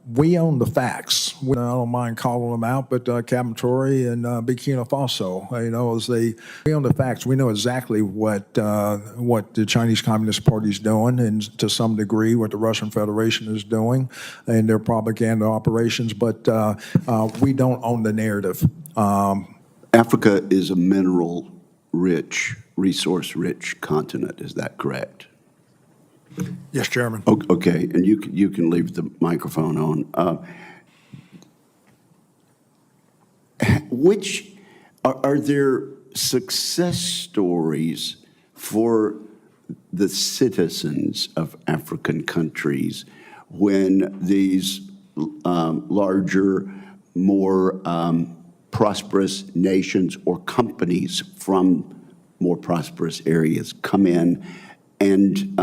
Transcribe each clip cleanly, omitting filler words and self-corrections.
we own the facts. I don't mind calling them out, but Captain Tory and Burkina Faso, we own the facts. We know exactly what the Chinese Communist Party is doing, and to some degree what the Russian Federation is doing in their propaganda operations. But we don't own the narrative. Africa is a mineral-rich, resource-rich continent. Is that correct? Yes, Chairman. Okay, and you can leave the microphone on. Which are there success stories for the citizens of African countries when these larger, more prosperous nations or companies from more prosperous areas come in and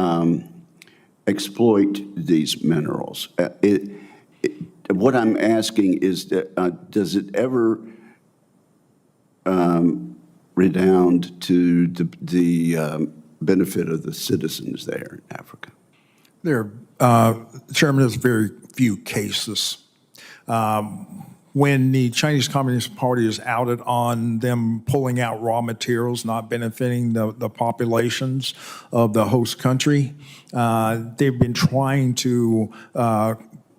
exploit these minerals? What I'm asking is, does it ever redound to the benefit of the citizens there in Africa? Chairman, there's very few cases. When the Chinese Communist Party is outed on them pulling out raw materials, not benefiting the populations of the host country, they've been trying to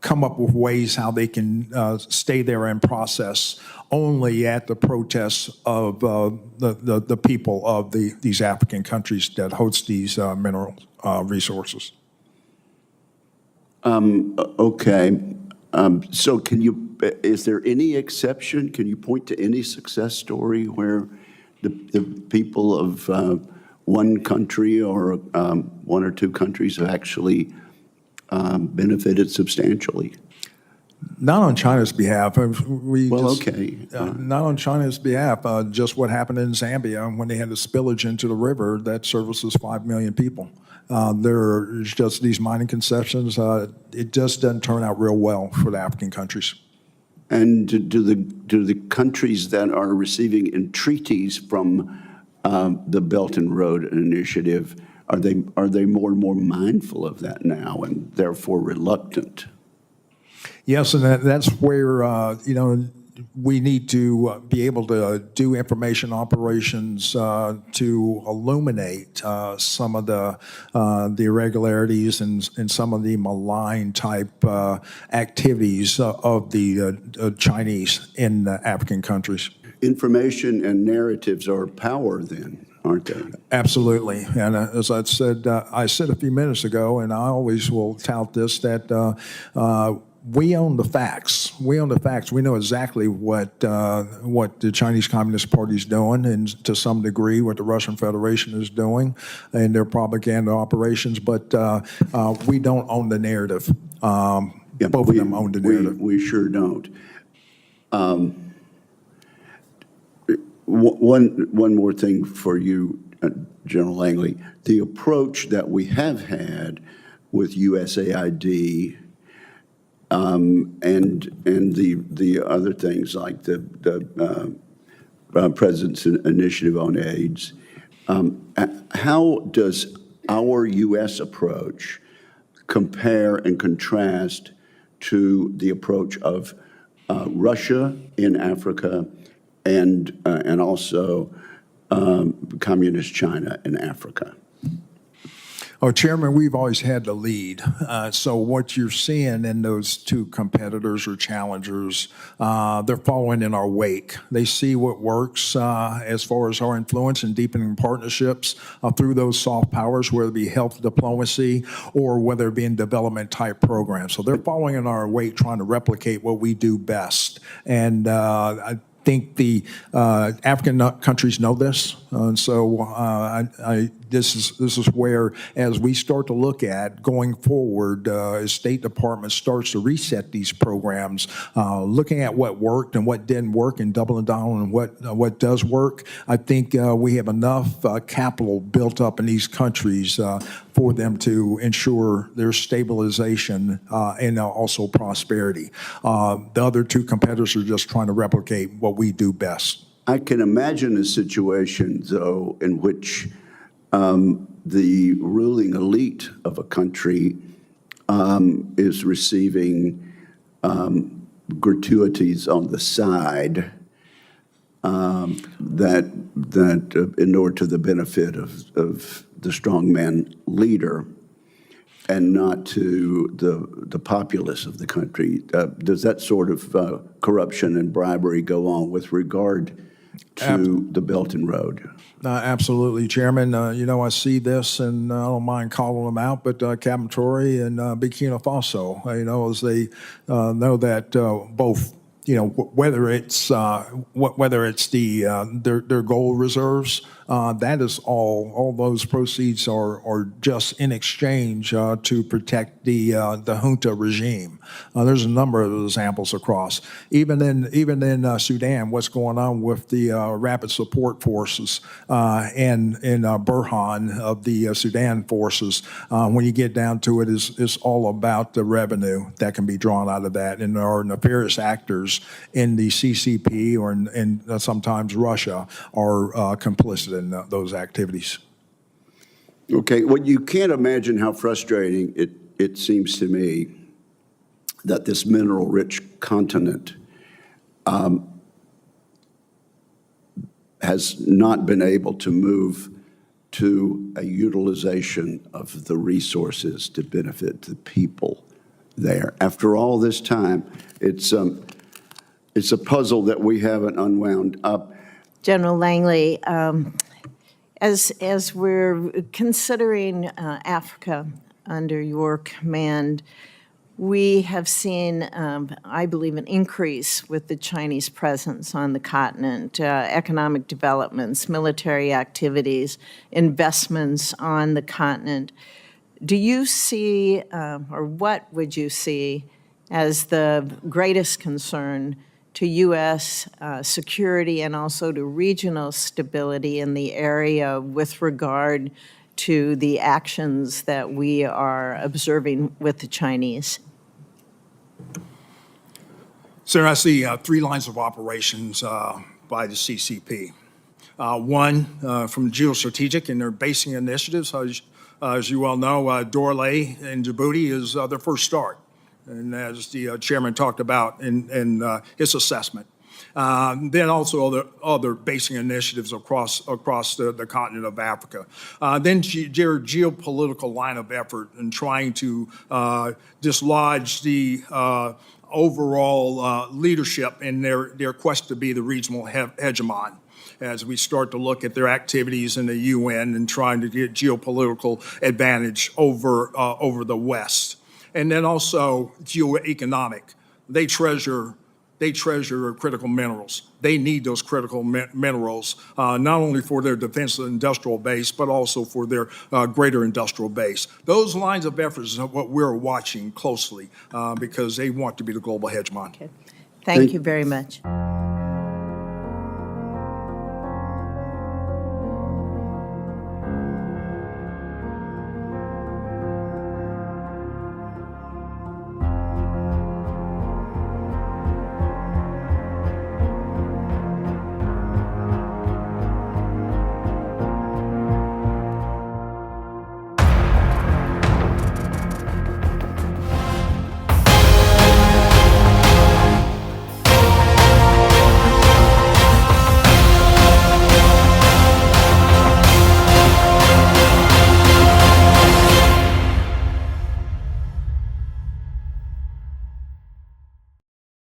come up with ways how they can stay there and process only at the protests of the people of these African countries that host these mineral resources. Okay. So is there any exception? Can you point to any success story where the people of one country or one or two countries have actually benefited substantially? Not on China's behalf. Okay. Not on China's behalf. Just what happened in Zambia when they had the spillage into the river that services 5 million people. There's just these mining concessions. It just doesn't turn out real well for the African countries. And do the countries that are receiving entreaties from the Belt and Road Initiative, are they more and more mindful of that now and therefore reluctant? Yes, and that's where we need to be able to do information operations to illuminate some of the irregularities and some of the malign type activities of the Chinese in African countries. Information and narratives are power then, aren't they? Absolutely. And as I said a few minutes ago, and I always will tout this, that we own the facts. We own the facts. We know exactly what the Chinese Communist Party is doing, and to some degree what the Russian Federation is doing in their propaganda operations. But we don't own the narrative. Both of them own the narrative. We sure don't. One more thing for you, General Langley. The approach that we have had with USAID and the other things like the President's Initiative on AIDS, how does our U.S. approach compare and contrast to the approach of Russia in Africa and also Communist China in Africa? Oh, Chairman, we've always had the lead. So what you're seeing in those two competitors or challengers, they're following in our wake. They see what works as far as our influence and deepening partnerships through those soft powers, whether it be health diplomacy or whether it be in development type programs. So they're following in our wake, trying to replicate what we do best. And I think the African countries know this, and so this is where, as we start to look at going forward, as State Department starts to reset these programs, looking at what worked and what didn't work, and doubling down on what does work. I think we have enough capital built up in these countries for them to ensure their stabilization and also prosperity. The other two competitors are just trying to replicate what we do best. I can imagine a situation, though, in which the ruling elite of a country is receiving gratuities on the side that inure to the benefit of the strongman leader and not to the populace of the country. Does that sort of corruption and bribery go on with regard to the Belt and Road? Absolutely, Chairman. I see this, and I don't mind calling them out, but Captain Torrey and Burkina Faso, as they know that both, whether it's their gold reserves, that is all those proceeds are just in exchange to protect the junta regime. There's a number of examples across. Even in Sudan, what's going on with the rapid support forces and Burhan of the Sudan forces, when you get down to it, is all about the revenue that can be drawn out of that. And there are nefarious actors in the CCP and sometimes Russia are complicit in those activities. Okay, well, you can't imagine how frustrating it seems to me that this mineral-rich continent has not been able to move to a utilization of the resources to benefit the people there. After all this time, it's a puzzle that we haven't unwound up. General Langley, as we're considering Africa under your command, we have seen, I believe, an increase with the Chinese presence on the continent, economic developments, military activities, investments on the continent. Do you see, or what would you see as the greatest concern to U.S. security and also to regional stability in the area with regard to the actions that we are observing with the Chinese? Sir, I see three lines of operations by the CCP. One, from geostrategic and their basing initiatives. As you well know, Dorley in Djibouti is their first start. And as the chairman talked about in his assessment. Then also other basing initiatives across the continent of Africa. Then their geopolitical line of effort in trying to dislodge the overall leadership in their quest to be the regional hegemon, as we start to look at their activities in the UN and trying to get geopolitical advantage over the West. And then also geoeconomic. They treasure critical minerals. They need those critical minerals, not only for their defense industrial base, but also for their greater industrial base. Those lines of efforts are what we're watching closely because they want to be the global hegemon. Okay. Thank you very much.